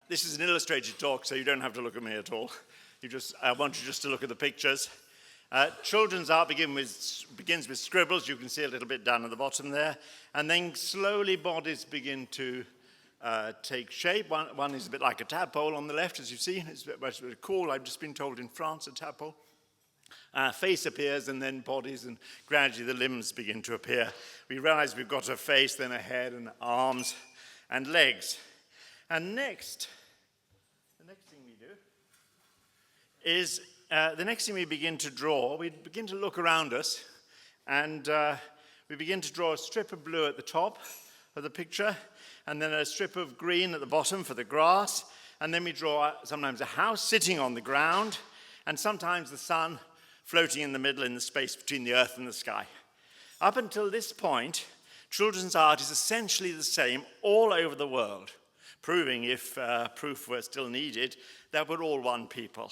This is an illustrated talk, so you don't have to look at me at all. I want you just to look at the pictures. Children's art begins with scribbles. You can see a little bit down at the bottom there. And then slowly bodies begin to take shape. One is a bit like a tadpole on the left, as you see. It's very cool. I've just been told in France, a tadpole. Face appears, and then bodies, and gradually the limbs begin to appear. We realize we've got a face, then a head, and arms, and legs. And the next thing we do is, the next thing we begin to draw, we begin to look around us, and we begin to draw a strip of blue at the top of the picture, and then a strip of green at the bottom for the grass, and then we draw sometimes a house sitting on the ground, and sometimes the sun floating in the middle in the space between the earth and the sky. Up until this point, children's art is essentially the same all over the world, proving, if proof were still needed, that we're all one people.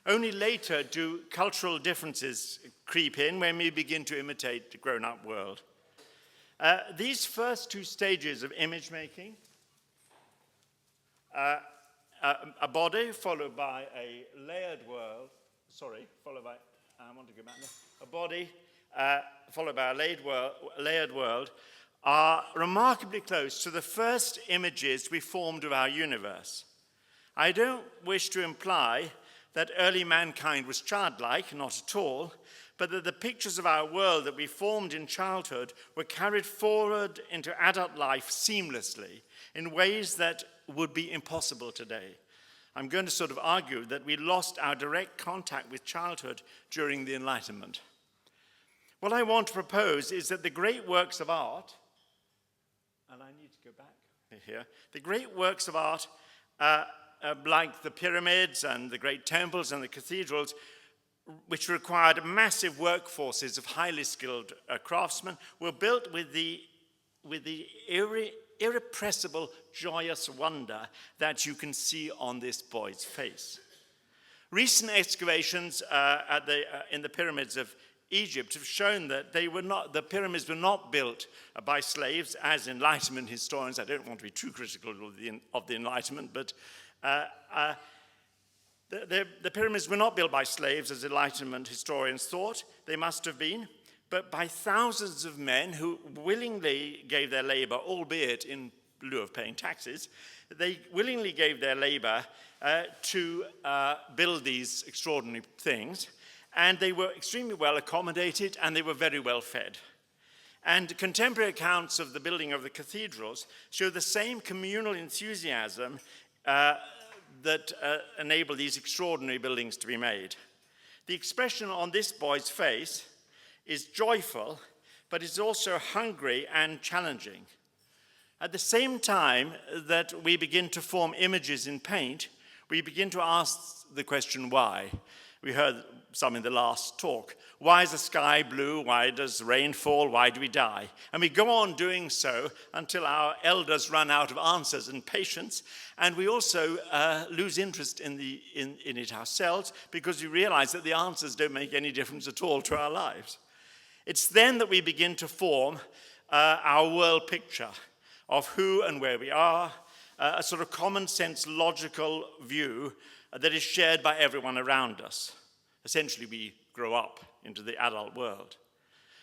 Only later do cultural differences creep in when we begin to imitate the grown-up world. These first two stages of image making, a body followed by a layered world, a body followed by a layered world, are remarkably close to the first images we formed of our universe. I don't wish to imply that early mankind was childlike, not at all, but that the pictures of our world that we formed in childhood were carried forward into adult life seamlessly in ways that would be impossible today. I'm going to sort of argue that we lost our direct contact with childhood during the Enlightenment. What I want to propose is that the great works of art, and I need to go back here, the great works of art, like the pyramids and the great temples and the cathedrals, which required massive workforces of highly skilled craftsmen, were built with the irrepressible, joyous wonder that you can see on this boy's face. Recent excavations in the pyramids of Egypt have shown that the pyramids were not built by slaves, as Enlightenment historians. I don't want to be too critical of the Enlightenment, but the pyramids were not built by slaves, as Enlightenment historians thought. They must have been, but by thousands of men who willingly gave their labor, albeit in lieu of paying taxes. They willingly gave their labor to build these extraordinary things, and they were extremely well accommodated, and they were very well fed. And contemporary accounts of the building of the cathedrals show the same communal enthusiasm that enabled these extraordinary buildings to be made. The expression on this boy's face is joyful, but it's also hungry and challenging. At the same time that we begin to form images in paint, we begin to ask the question, why? We heard some in the last talk. Why is the sky blue? Why does rain fall? Why do we die? And we go on doing so until our elders run out of answers and patience, and we also lose interest in it ourselves, because we realize that the answers don't make any difference at all to our lives. It's then that we begin to form our world picture of who and where we are, a sort of common sense, logical view that is shared by everyone around us. Essentially, we grow up into the adult world.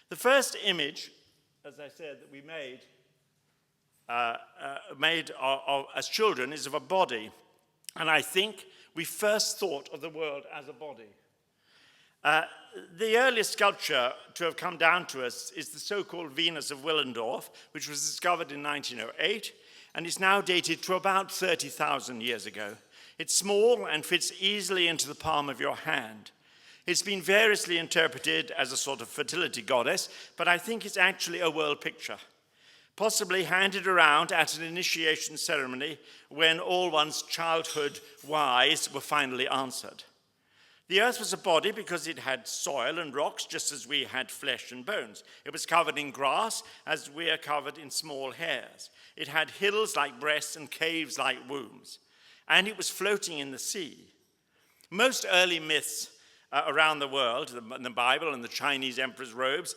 The first image, as I said, that we made as children is of a body. And I think we first thought of the world as a body. The earliest sculpture to have come down to us is the so-called Venus of Willendorf, which was discovered in 1908, and is now dated to about 30,000 years ago. It's small and fits easily into the palm of your hand. It's been variously interpreted as a sort of fertility goddess, but I think it's actually a world picture, possibly handed around at an initiation ceremony when all one's childhood whys were finally answered. The earth was a body because it had soil and rocks, just as we had flesh and bones. It was covered in grass, as we are covered in small hairs. It had hills like breasts and caves like wombs. And it was floating in the sea. Most early myths around the world, the Bible and the Chinese emperor's robes,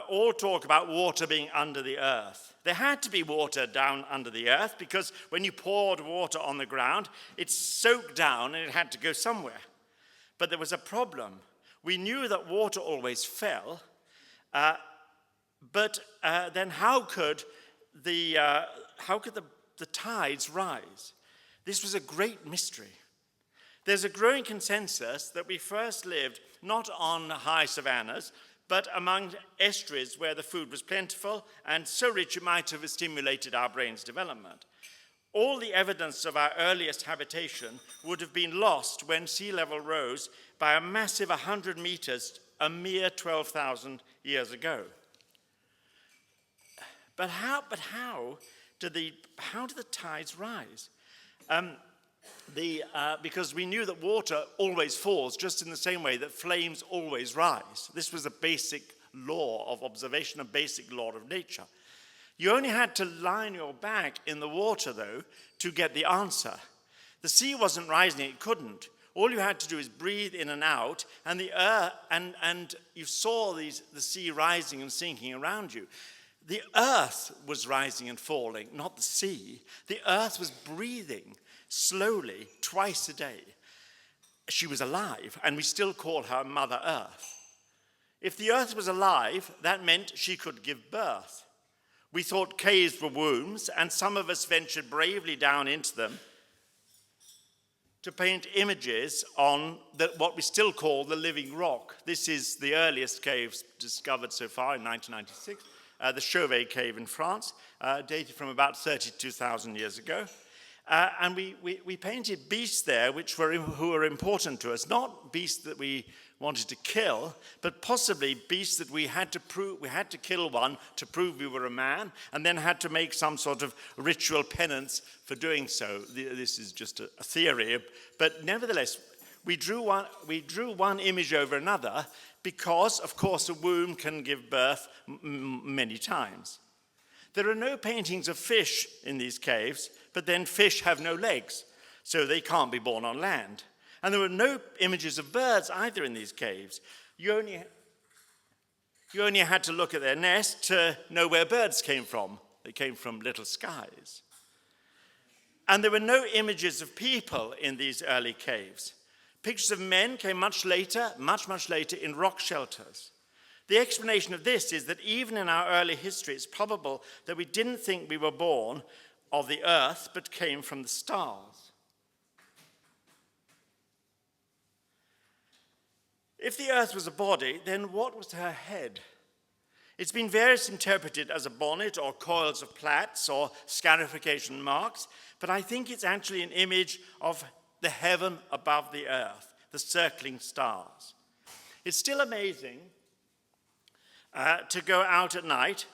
all talk about water being under the earth. There had to be water down under the earth because when you poured water on the ground, it soaked down and it had to go somewhere. But there was a problem. We knew that water always fell, but then how could the tides rise? This was a great mystery. There's a growing consensus that we first lived not on high savannas, but among estuaries where the food was plentiful and so rich it might have stimulated our brain's development. All the evidence of our earliest habitation would have been lost when sea level rose by a massive 100 meters a mere 12,000 years ago. But how do the tides rise? Because we knew that water always falls, just in the same way that flames always rise. This was a basic law of observation, a basic law of nature. You only had to lie on your back in the water, though, to get the answer. The sea wasn't rising, it couldn't. All you had to do is breathe in and out, and and you saw the sea rising and sinking around you. The earth was rising and falling, not the sea. The earth was breathing slowly, twice a day. She was alive, and we still call her Mother Earth. If the earth was alive, that meant she could give birth. We thought caves were wombs, and some of us ventured bravely down into them to paint images on what we still call the living rock. This is the earliest cave discovered so far in 1996, the Chauvet cave in France, dated from about 32,000 years ago. And we painted beasts there who were important to us, not beasts that we wanted to kill, but possibly beasts that we had to kill one to prove we were a man, and then had to make some sort of ritual penance for doing so. This is just a theory, but nevertheless, we drew one image over another because, of course, a womb can give birth many times. There are no paintings of fish in these caves, but then fish have no legs, so they can't be born on land. And there were no images of birds either in these caves. You only had to look at their nest to know where birds came from. They came from little skies. And there were no images of people in these early caves. Pictures of men came much later in rock shelters. The explanation of this is that even in our early history, it's probable that we didn't think we were born of the earth, but came from the stars. If the earth was a body, then what was her head? It's been variously interpreted as a bonnet or coils of plaits or scarification marks, but I think it's actually an image of the heaven above the earth, the circling stars. It's still amazing to go out at night,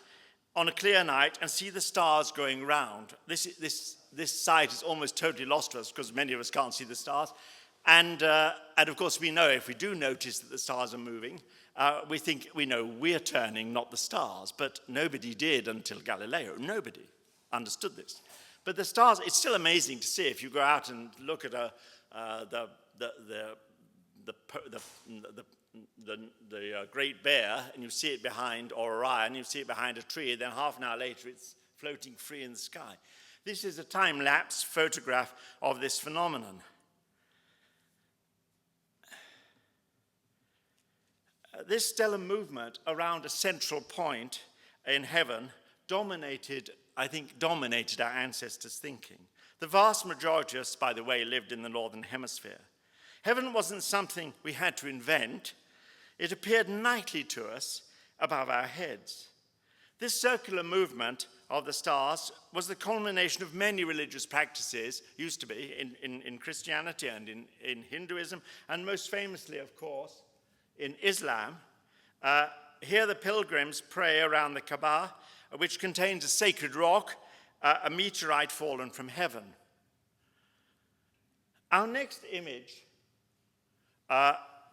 on a clear night, and see the stars going round. This sight is almost totally lost to us because many of us can't see the stars. And of course, we know if we do notice that the stars are moving, we think we know we're turning, not the stars. But nobody did until Galileo. Nobody understood this. But the stars, it's still amazing to see. If you go out and look at the Great Bear, and you see it behind, or Orion, you see it behind a tree, then half an hour later it's floating free in the sky. This is a time-lapse photograph of this phenomenon. This stellar movement around a central point in heaven dominated our ancestors' thinking. The vast majority of us, by the way, lived in the northern hemisphere. Heaven wasn't something we had to invent. It appeared nightly to us above our heads. This circular movement of the stars was the culmination of many religious practices, used to be, in Christianity and in Hinduism, and most famously, of course, in Islam. Here the pilgrims pray around the Kaaba, which contains a sacred rock, a meteorite fallen from heaven. Our next image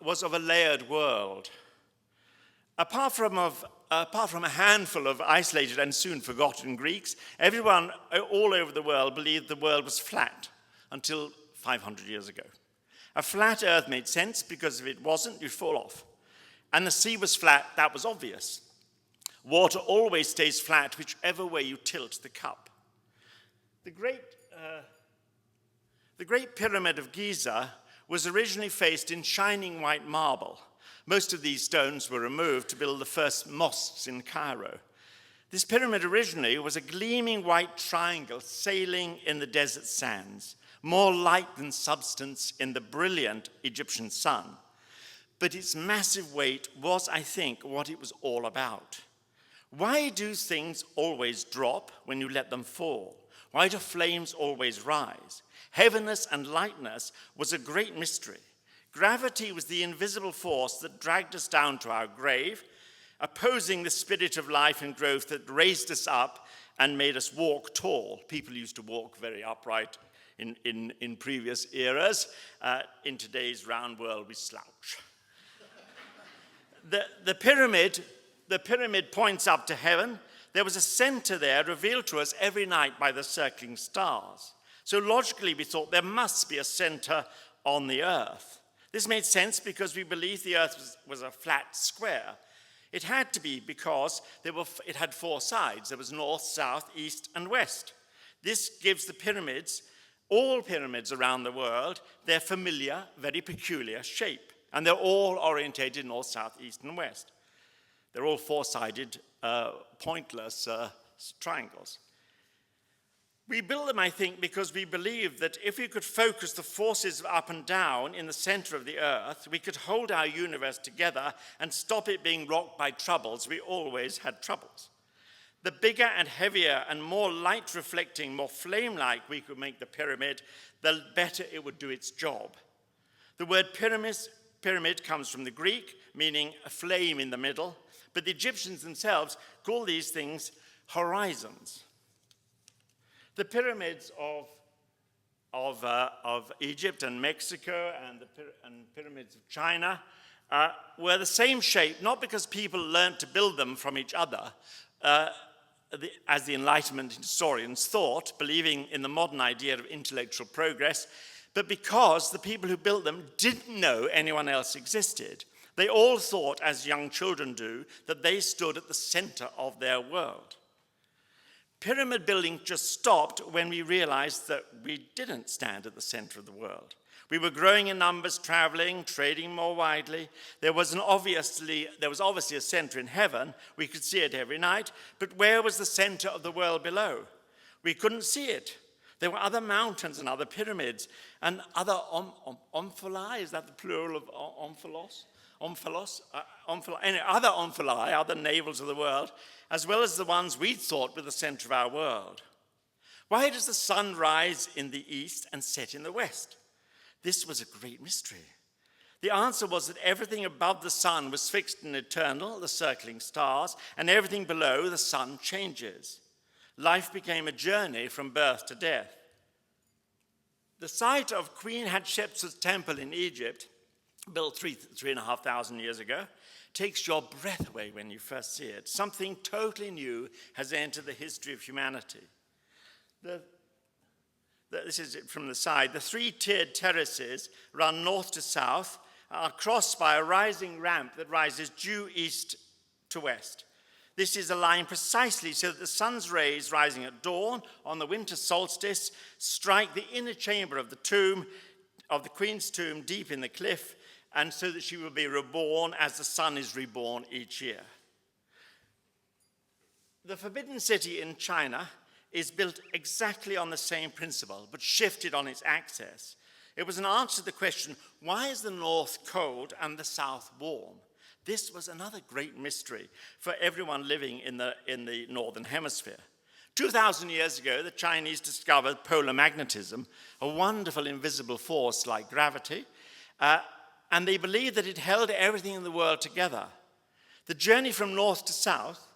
was of a layered world. Apart from a handful of isolated and soon forgotten Greeks, everyone all over the world believed the world was flat until 500 years ago. A flat earth made sense because if it wasn't, you'd fall off. And the sea was flat, that was obvious. Water always stays flat whichever way you tilt the cup. The Great Pyramid of Giza was originally faced in shining white marble. Most of these stones were removed to build the first mosques in Cairo. This pyramid originally was a gleaming white triangle sailing in the desert sands, more light than substance in the brilliant Egyptian sun. But its massive weight was, I think, what it was all about. Why do things always drop when you let them fall? Why do flames always rise? Heaviness and lightness was a great mystery. Gravity was the invisible force that dragged us down to our grave, opposing the spirit of life and growth that raised us up and made us walk tall. People used to walk very upright in previous eras. In today's round world, we slouch. The pyramid points up to heaven. There was a center there revealed to us every night by the circling stars. So logically, we thought there must be a center on the earth. This made sense because we believed the earth was a flat square. It had to be because it had four sides. There was north, south, east, and west. This gives the pyramids, all pyramids around the world, their familiar, very peculiar shape. And they're all orientated north, south, east, and west. They're all four-sided, pointless triangles. We built them, I think, because we believed that if we could focus the forces of up and down in the center of the earth, we could hold our universe together and stop it being rocked by troubles. We always had troubles. The bigger and heavier and more light-reflecting, more flame-like we could make the pyramid, the better it would do its job. The word pyramid comes from the Greek, meaning a flame in the middle, but the Egyptians themselves call these things horizons. The pyramids of Egypt and Mexico and pyramids of China were the same shape, not because people learned to build them from each other, as the Enlightenment historians thought, believing in the modern idea of intellectual progress, but because the people who built them didn't know anyone else existed. They all thought, as young children do, that they stood at the center of their world. Pyramid building just stopped when we realized that we didn't stand at the center of the world. We were growing in numbers, traveling, trading more widely. There was obviously a center in heaven. We could see it every night. But where was the center of the world below? We couldn't see it. There were other mountains and other pyramids and other omphalae. Is that the plural of omphalos? Other omphalae, other navels of the world, as well as the ones we thought were the center of our world. Why does the sun rise in the east and set in the west? This was a great mystery. The answer was that everything above the sun was fixed and eternal, the circling stars, and everything below the sun changes. Life became a journey from birth to death. The site of Queen Hatshepsut's temple in Egypt, built 3,500 years ago, takes your breath away when you first see it. Something totally new has entered the history of humanity. This is it from the side. The three-tiered terraces run north to south, are crossed by a rising ramp that rises due east to west. This is aligned precisely so that the sun's rays rising at dawn on the winter solstice strike the inner chamber of the tomb, of the queen's tomb, deep in the cliff, and so that she will be reborn as the sun is reborn each year. The Forbidden City in China is built exactly on the same principle, but shifted on its axis. It was an answer to the question, why is the north cold and the south warm? This was another great mystery for everyone living in the northern hemisphere. 2,000 years ago, the Chinese discovered polar magnetism, a wonderful invisible force like gravity, and they believed that it held everything in the world together. The journey from north to south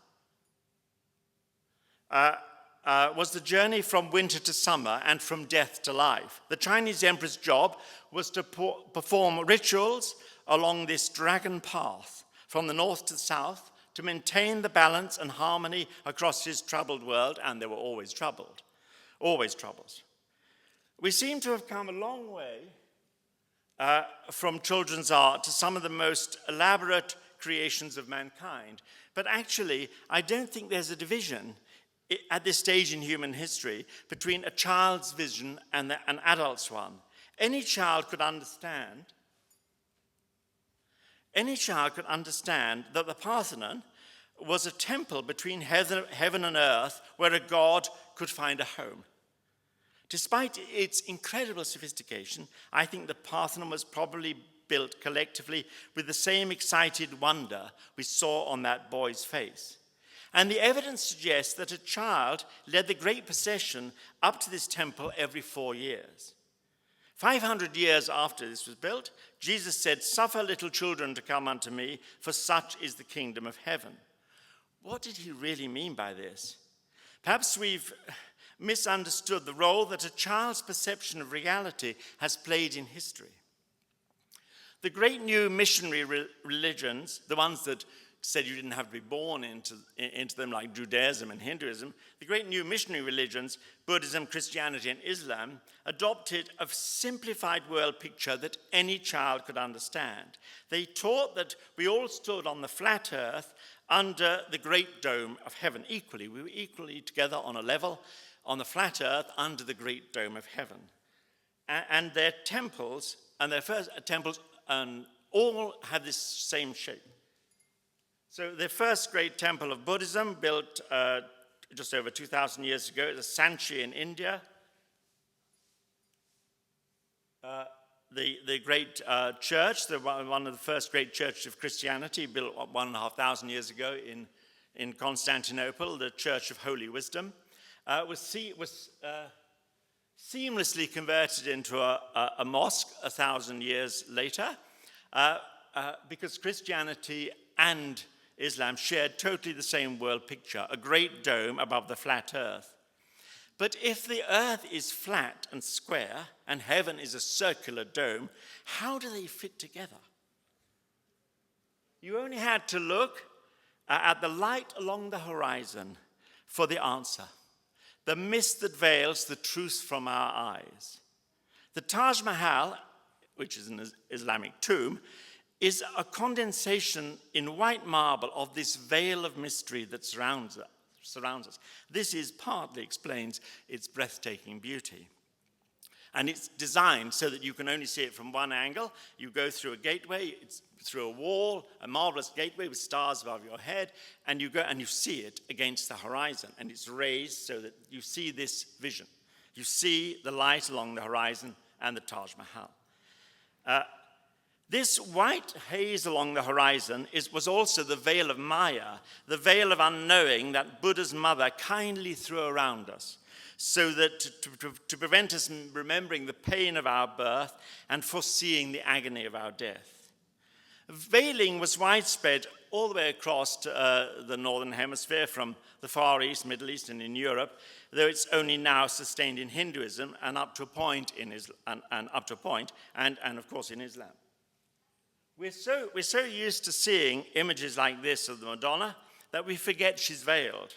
was the journey from winter to summer and from death to life. The Chinese emperor's job was to perform rituals along this dragon path from the north to the south to maintain the balance and harmony across his troubled world, and there were always troubles. We seem to have come a long way from children's art to some of the most elaborate creations of mankind. But actually, I don't think there's a division at this stage in human history between a child's vision and an adult's one. Any child could understand that the Parthenon was a temple between heaven and earth where a god could find a home. Despite its incredible sophistication, I think the Parthenon was probably built collectively with the same excited wonder we saw on that boy's face. And the evidence suggests that a child led the great procession up to this temple every 4 years. 500 years after this was built, Jesus said, "Suffer little children to come unto me, for such is the kingdom of heaven." What did he really mean by this? Perhaps we've misunderstood the role that a child's perception of reality has played in history. The great new missionary religions, the ones that said you didn't have to be born into them, like Judaism and Hinduism, the great new missionary religions, Buddhism, Christianity, and Islam, adopted a simplified world picture that any child could understand. They taught that we all stood on the flat earth under the great dome of heaven equally. We were equally together on a level on the flat earth under the great dome of heaven. And their temples, and their first temples, all had this same shape. So the first great temple of Buddhism, built just over 2,000 years ago, is Sanchi in India. The great church, one of the first great churches of Christianity, built 1,500 years ago in Constantinople, the Church of Holy Wisdom, was seamlessly converted into a mosque 1,000 years later, because Christianity and Islam shared totally the same world picture, a great dome above the flat earth. But if the earth is flat and square and heaven is a circular dome, how do they fit together? You only had to look at the light along the horizon for the answer. The mist that veils the truth from our eyes. The Taj Mahal, which is an Islamic tomb, is a condensation in white marble of this veil of mystery that surrounds us. This partly explains its breathtaking beauty. And it's designed so that you can only see it from one angle. You go through a gateway, it's through a wall, a marvelous gateway with stars above your head, and you go and you see it against the horizon, and it's raised so that you see this vision. You see the light along the horizon and the Taj Mahal. This white haze along the horizon was also the veil of Maya, the veil of unknowing that Buddha's mother kindly threw around us, so that to prevent us remembering the pain of our birth and foreseeing the agony of our death. Veiling was widespread all the way across to the Northern Hemisphere, from the Far East, Middle East, and in Europe, though it's only now sustained in Hinduism and up to a point in Islam, and of course in Islam. We're so used to seeing images like this of the Madonna that we forget she's veiled.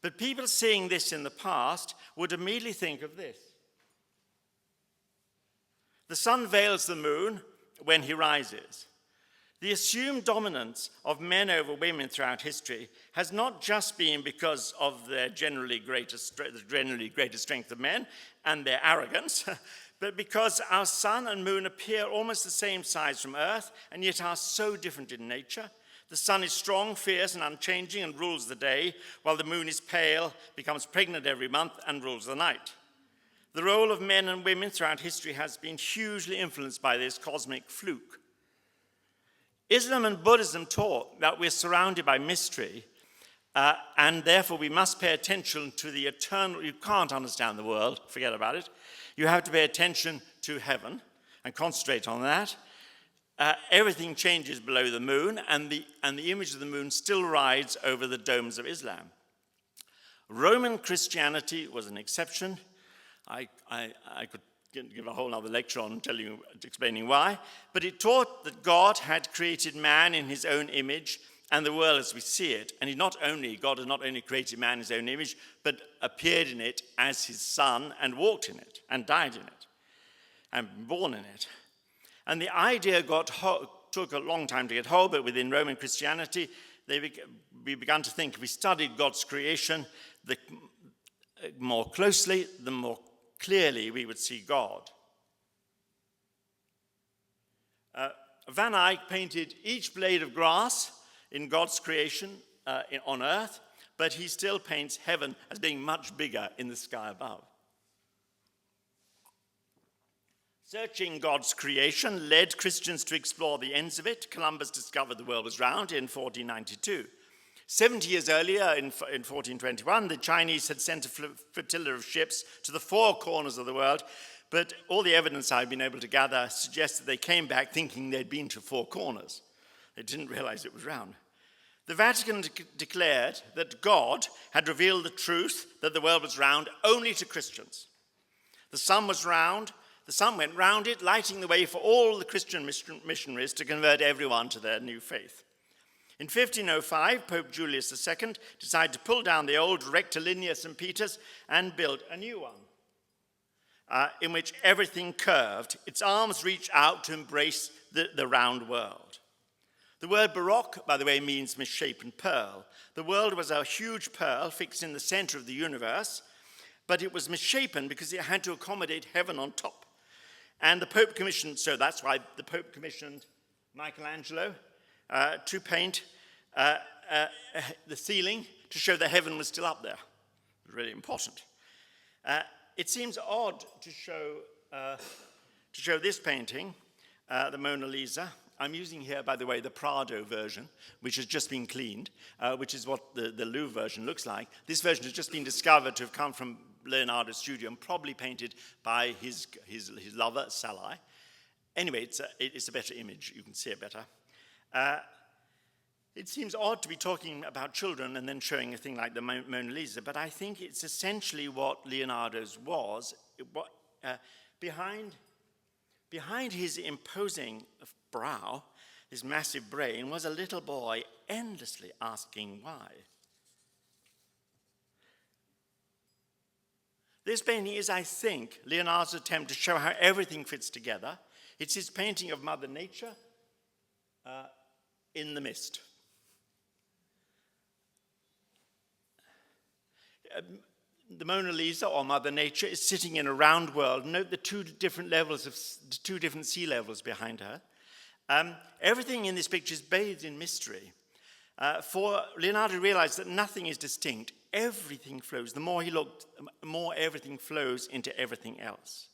But people seeing this in the past would immediately think of this. The sun veils the moon when he rises. The assumed dominance of men over women throughout history has not just been because of their generally greater strength of men and their arrogance, but because our sun and moon appear almost the same size from Earth, and yet are so different in nature. The sun is strong, fierce, and unchanging, and rules the day, while the moon is pale, becomes pregnant every month, and rules the night. The role of men and women throughout history has been hugely influenced by this cosmic fluke. Islam and Buddhism taught that we're surrounded by mystery, and therefore we must pay attention to the eternal. You can't understand the world, forget about it. You have to pay attention to heaven and concentrate on that. Everything changes below the moon, and the image of the moon still rides over the domes of Islam. Roman Christianity was an exception. I could give a whole other lecture on explaining why, but it taught that God had created man in his own image and the world as we see it. And God had not only created man in his own image, but appeared in it as his son and walked in it and died in it and born in it. And the idea took a long time to get hold, but within Roman Christianity, we began to think if we studied God's creation the more closely, the more clearly we would see God. Van Eyck painted each blade of grass in God's creation on earth, but he still paints heaven as being much bigger in the sky above. Searching God's creation led Christians to explore the ends of it. Columbus discovered the world was round in 1492. 70 years earlier, in 1421, the Chinese had sent a flotilla of ships to the four corners of the world, but all the evidence I've been able to gather suggests that they came back thinking they'd been to four corners. They didn't realize it was round. The Vatican declared that God had revealed the truth that the world was round only to Christians. The sun was round. The sun went round it, lighting the way for all the Christian missionaries to convert everyone to their new faith. In 1505, Pope Julius II decided to pull down the old rectilinear St. Peter's and build a new one, in which everything curved. Its arms reached out to embrace the round world. The word Baroque, by the way, means misshapen pearl. The world was a huge pearl fixed in the center of the universe, but it was misshapen because it had to accommodate heaven on top. And the Pope commissioned, so that's why the Pope commissioned Michelangelo to paint the ceiling to show that heaven was still up there. It was really important. It seems odd to show this painting, the Mona Lisa. I'm using here, by the way, the Prado version, which has just been cleaned, which is what the Louvre version looks like. This version has just been discovered to have come from Leonardo's studio and probably painted by his lover, Salai. Anyway, it's a better image. You can see it better. It seems odd to be talking about children and then showing a thing like the Mona Lisa, but I think it's essentially what Leonardo's was. Behind his imposing brow, his massive brain, was a little boy endlessly asking why. This painting is, I think, Leonardo's attempt to show how everything fits together. It's his painting of Mother Nature in the mist. The Mona Lisa, or Mother Nature, is sitting in a round world. Note the two different sea levels behind her. Everything in this picture is bathed in mystery. For Leonardo realized that nothing is distinct. Everything flows. The more he looked, the more everything flows into everything else.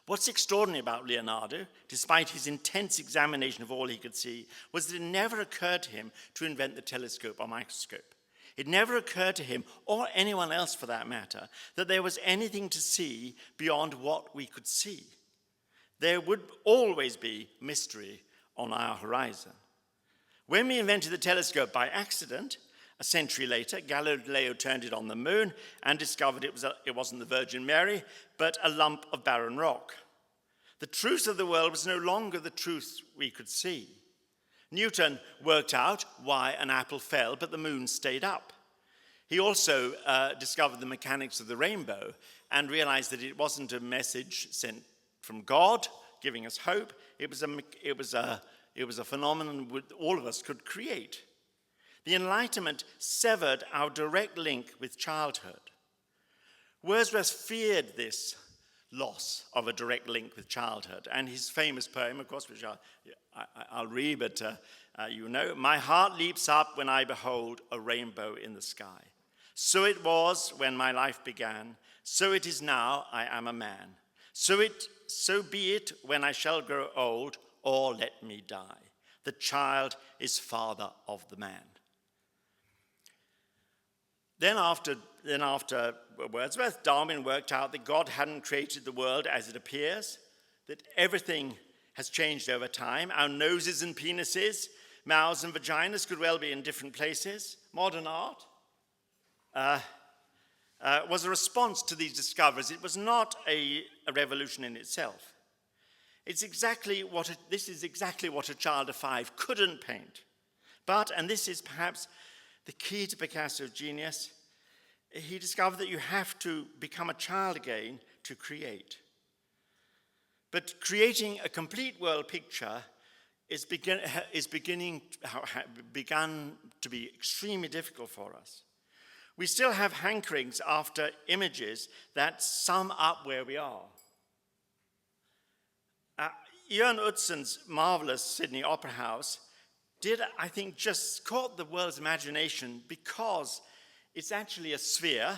What's extraordinary about Leonardo, despite his intense examination of all he could see, was that it never occurred to him to invent the telescope or microscope. It never occurred to him, or anyone else for that matter, that there was anything to see beyond what we could see. There would always be mystery on our horizon. When we invented the telescope by accident, a century later, Galileo turned it on the moon and discovered it wasn't the Virgin Mary, but a lump of barren rock. The truth of the world was no longer the truth we could see. Newton worked out why an apple fell, but the moon stayed up. He also discovered the mechanics of the rainbow and realized that it wasn't a message sent from God giving us hope. It was a phenomenon all of us could create. The Enlightenment severed our direct link with childhood. Wordsworth feared this loss of a direct link with childhood, and his famous poem, of course, which I'll read, but you know, "My heart leaps up when I behold a rainbow in the sky. So it was when my life began, so it is now I am a man. So be it when I shall grow old, or let me die. The child is father of the man." Then after Wordsworth, Darwin worked out that God hadn't created the world as it appears, that everything has changed over time. Our noses and penises, mouths and vaginas could well be in different places. Modern art was a response to these discoveries. It was not a revolution in itself. This is exactly what a child of 5 couldn't paint. But, and this is perhaps the key to Picasso's genius, he discovered that you have to become a child again to create. But creating a complete world picture begun to be extremely difficult for us. We still have hankerings after images that sum up where we are. Ian Utsen's marvelous Sydney Opera House did, I think, just caught the world's imagination because it's actually a sphere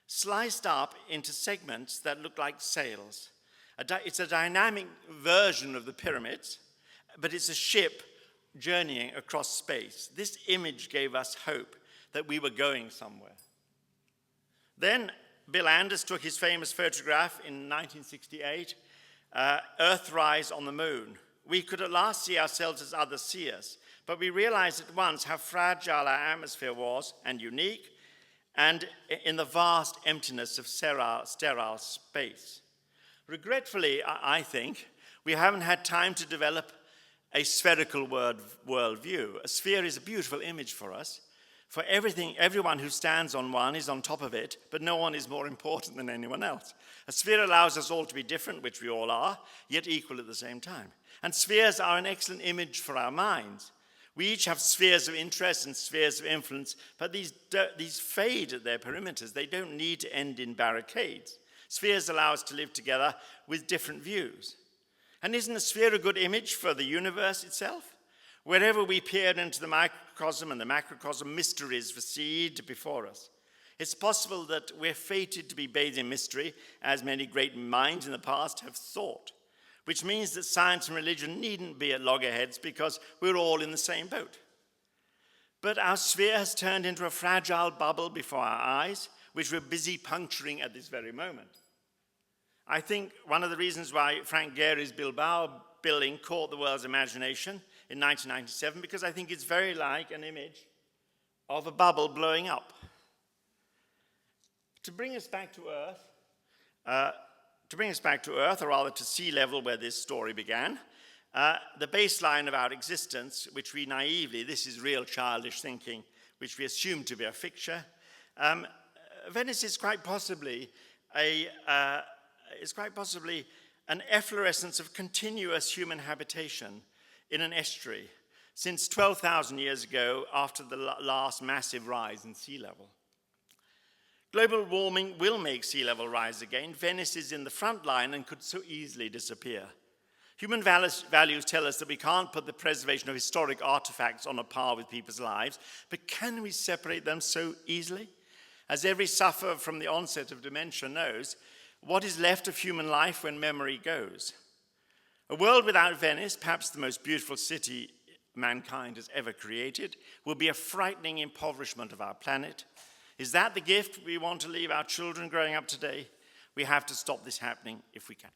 sliced up into segments that look like sails. It's a dynamic version of the pyramids, but it's a ship journeying across space. This image gave us hope that we were going somewhere. Then Bill Anders took his famous photograph in 1968, Earthrise on the moon. We could at last see ourselves as other seers, but we realized at once how fragile our atmosphere was and unique, and in the vast emptiness of sterile space. Regretfully, I think, we haven't had time to develop a spherical worldview. A sphere is a beautiful image for us. For everyone who stands on one is on top of it, but no one is more important than anyone else. A sphere allows us all to be different, which we all are, yet equal at the same time. And spheres are an excellent image for our minds. We each have spheres of interest and spheres of influence, but these fade at their perimeters. They don't need to end in barricades. Spheres allow us to live together with different views. And isn't a sphere a good image for the universe itself? Wherever we peer into the microcosm and the macrocosm, mysteries recede before us. It's possible that we're fated to be bathed in mystery, as many great minds in the past have thought, which means that science and religion needn't be at loggerheads because we're all in the same boat. But our sphere has turned into a fragile bubble before our eyes, which we're busy puncturing at this very moment. I think one of the reasons why Frank Gehry's Bilbao building caught the world's imagination in 1997, because I think it's very like an image of a bubble blowing up. To bring us back to Earth, or rather to sea level where this story began, the baseline of our existence, which we naively, this is real childish thinking, which we assume to be a fixture, Venice is quite possibly an efflorescence of continuous human habitation in an estuary since 12,000 years ago after the last massive rise in sea level. Global warming will make sea level rise again. Venice is in the front line and could so easily disappear. Human values tell us that we can't put the preservation of historic artifacts on a par with people's lives, but can we separate them so easily? As every sufferer from the onset of dementia knows, what is left of human life when memory goes? A world without Venice, perhaps the most beautiful city mankind has ever created, will be a frightening impoverishment of our planet. Is that the gift we want to leave our children growing up today? We have to stop this happening if we can.